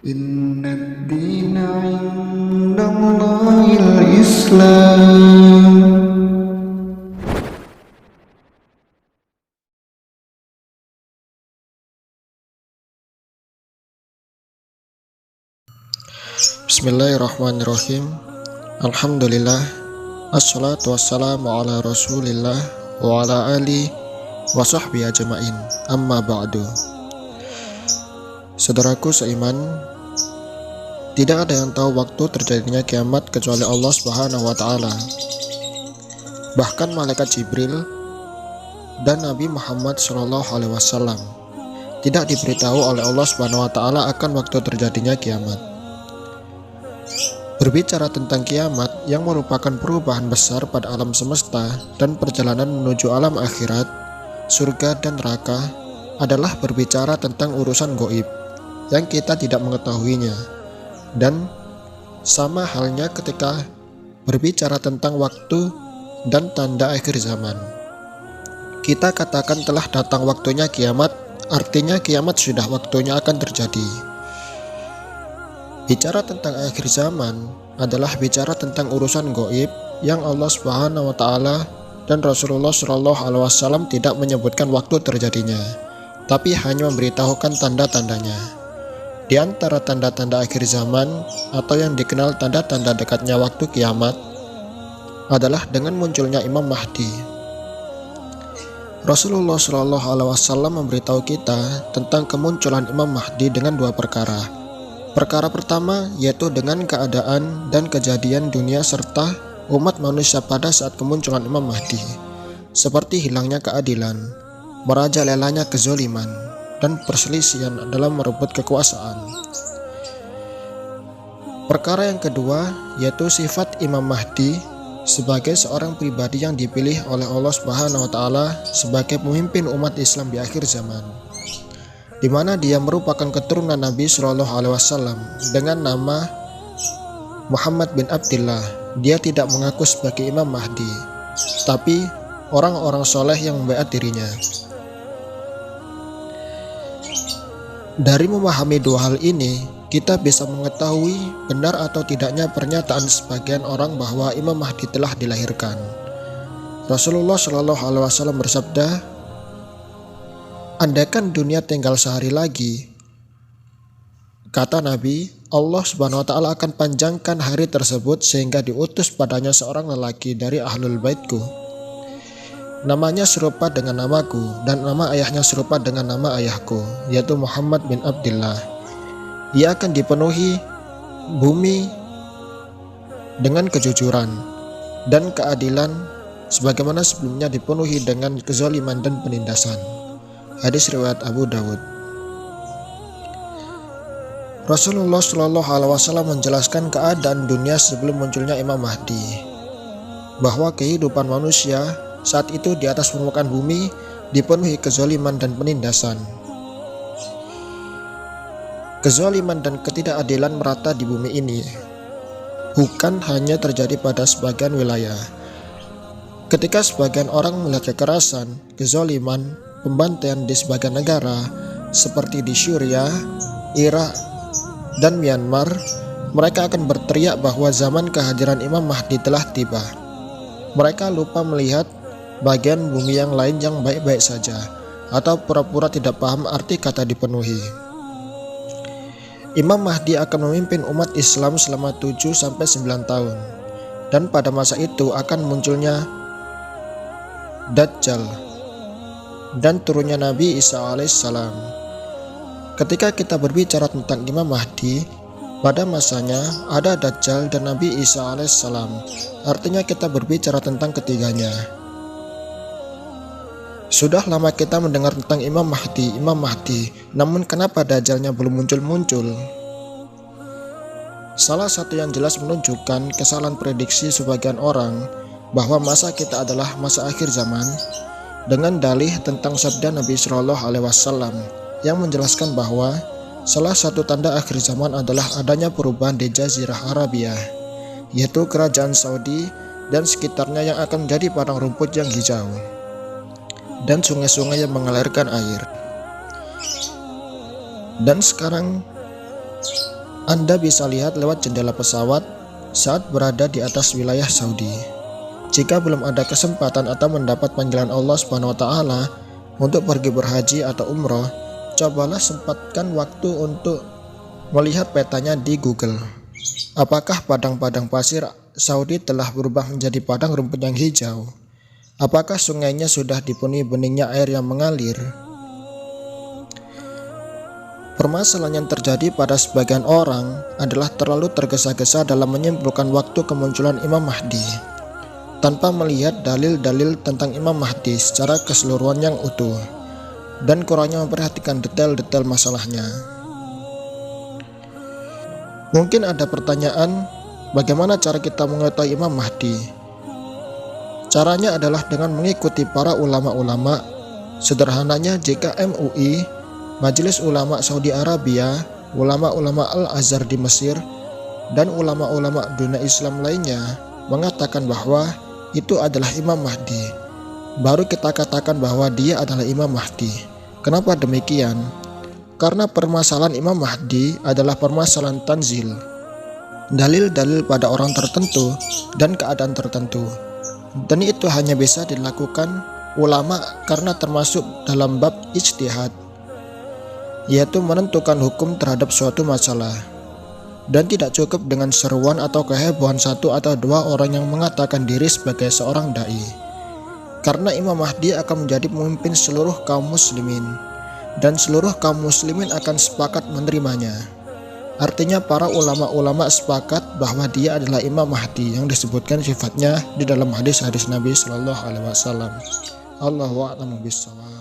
Inna dina indallahil Islam. Bismillahirrahmanirrahim. Alhamdulillah. Assalatu wassalamu ala rasulillah wa ala ali wa sahbihi ajma'in. Amma ba'du. Saudaraku seiman, tidak ada yang tahu waktu terjadinya kiamat kecuali Allah Subhanahu wa taala. Bahkan malaikat Jibril dan Nabi Muhammad sallallahu alaihi wasallam tidak diberitahu oleh Allah Subhanahu wa taala akan waktu terjadinya kiamat. Berbicara tentang kiamat yang merupakan perubahan besar pada alam semesta dan perjalanan menuju alam akhirat, surga dan neraka adalah berbicara tentang urusan gaib yang kita tidak mengetahuinya. Dan sama halnya ketika berbicara tentang waktu dan tanda akhir zaman. Kita katakan telah datang waktunya kiamat, artinya kiamat sudah waktunya akan terjadi. Bicara tentang akhir zaman adalah bicara tentang urusan gaib yang Allah Subhanahu wa taala dan Rasulullah Shallallahu alaihi wasallam tidak menyebutkan waktu terjadinya, tapi hanya memberitahukan tanda-tandanya. Di antara tanda-tanda akhir zaman atau yang dikenal tanda-tanda dekatnya waktu kiamat adalah dengan munculnya Imam Mahdi. Rasulullah Shallallahu alaihi wasallam memberitahu kita tentang kemunculan Imam Mahdi dengan dua perkara. Perkara pertama yaitu dengan keadaan dan kejadian dunia serta umat manusia pada saat kemunculan Imam Mahdi, seperti hilangnya keadilan, merajalelanya kezoliman, dan perselisihan dalam merebut kekuasaan. Perkara yang kedua yaitu sifat Imam Mahdi sebagai seorang pribadi yang dipilih oleh Allah Subhanahu wa taala sebagai pemimpin umat Islam di akhir zaman, di mana dia merupakan keturunan Nabi Shallallahu alaihi wasallam dengan nama Muhammad bin Abdillah. Dia tidak mengaku sebagai Imam Mahdi, tapi orang-orang soleh yang membaiat dirinya. Dari memahami dua hal ini, kita bisa mengetahui benar atau tidaknya pernyataan sebagian orang bahwa Imam Mahdi telah dilahirkan. Rasulullah Shallallahu alaihi wasallam bersabda, "Andaikan dunia tinggal sehari lagi," kata Nabi, "Allah Subhanahu wa taala akan panjangkan hari tersebut sehingga diutus padanya seorang lelaki dari ahlul baitku. Namanya serupa dengan namaku dan nama ayahnya serupa dengan nama ayahku, yaitu Muhammad bin Abdillah. Ia akan dipenuhi bumi dengan kejujuran dan keadilan sebagaimana sebelumnya dipenuhi dengan kezaliman dan penindasan." Hadis riwayat Abu Dawud. Rasulullah Shallallahu alaihi wasallam menjelaskan keadaan dunia sebelum munculnya Imam Mahdi, bahwa kehidupan manusia saat itu di atas permukaan bumi dipenuhi kezaliman dan penindasan. Kezaliman dan ketidakadilan merata di bumi ini, bukan hanya terjadi pada sebagian wilayah. Ketika sebagian orang melihat kekerasan, kezaliman, pembantaian di sebagian negara seperti di Syria, Irak, dan Myanmar, mereka akan berteriak bahwa zaman kehadiran Imam Mahdi telah tiba. Mereka lupa melihat bagian bumi yang lain yang baik-baik saja, atau pura-pura tidak paham arti kata dipenuhi. Imam Mahdi akan memimpin umat Islam selama 7-9 tahun, dan pada masa itu akan munculnya Dajjal dan turunnya Nabi Isa alaihissalam. Ketika kita berbicara tentang Imam Mahdi, pada masanya ada Dajjal dan Nabi Isa alaihissalam, artinya kita berbicara tentang ketiganya. Sudah lama kita mendengar tentang Imam Mahdi, namun kenapa Dajjalnya belum muncul-muncul? Salah satu yang jelas menunjukkan kesalahan prediksi sebagian orang bahwa masa kita adalah masa akhir zaman, dengan dalih tentang sabda Nabi Shallallahu alaihi wasallam yang menjelaskan bahwa salah satu tanda akhir zaman adalah adanya perubahan di Jazirah Arabia, yaitu kerajaan Saudi dan sekitarnya yang akan menjadi padang rumput yang hijau dan sungai-sungai yang mengalirkan air. Dan sekarang Anda bisa lihat lewat jendela pesawat saat berada di atas wilayah Saudi. Jika belum ada kesempatan atau mendapat panggilan Allah SWT untuk pergi berhaji atau umroh, cobalah sempatkan waktu untuk melihat petanya di Google. Apakah padang-padang pasir Saudi telah berubah menjadi padang rumput yang hijau? Apakah sungainya sudah dipenuhi beningnya air yang mengalir? Permasalahan yang terjadi pada sebagian orang adalah terlalu tergesa-gesa dalam menyimpulkan waktu kemunculan Imam Mahdi, tanpa melihat dalil-dalil tentang Imam Mahdi secara keseluruhan yang utuh, dan kurangnya memperhatikan detail-detail masalahnya. Mungkin ada pertanyaan, bagaimana cara kita mengetahui Imam Mahdi? Caranya adalah dengan mengikuti para ulama-ulama. Sederhananya, jika MUI, Majelis Ulama Saudi Arabia, ulama-ulama Al-Azhar di Mesir, dan ulama-ulama dunia Islam lainnya mengatakan bahwa itu adalah Imam Mahdi, baru kita katakan bahwa dia adalah Imam Mahdi. Kenapa demikian? Karena permasalahan Imam Mahdi adalah permasalahan tanzil, dalil-dalil pada orang tertentu dan keadaan tertentu, dan itu hanya bisa dilakukan ulama karena termasuk dalam bab ijtihad, yaitu menentukan hukum terhadap suatu masalah, dan tidak cukup dengan seruan atau kehebohan satu atau dua orang yang mengatakan diri sebagai seorang dai, karena Imam Mahdi akan menjadi pemimpin seluruh kaum muslimin, dan seluruh kaum muslimin akan sepakat menerimanya. Artinya para ulama-ulama sepakat bahwa dia adalah Imam Mahdi yang disebutkan sifatnya di dalam hadis-hadis Nabi Shallallahu Alaihi Wasallam. Allahu a'lam bishawab.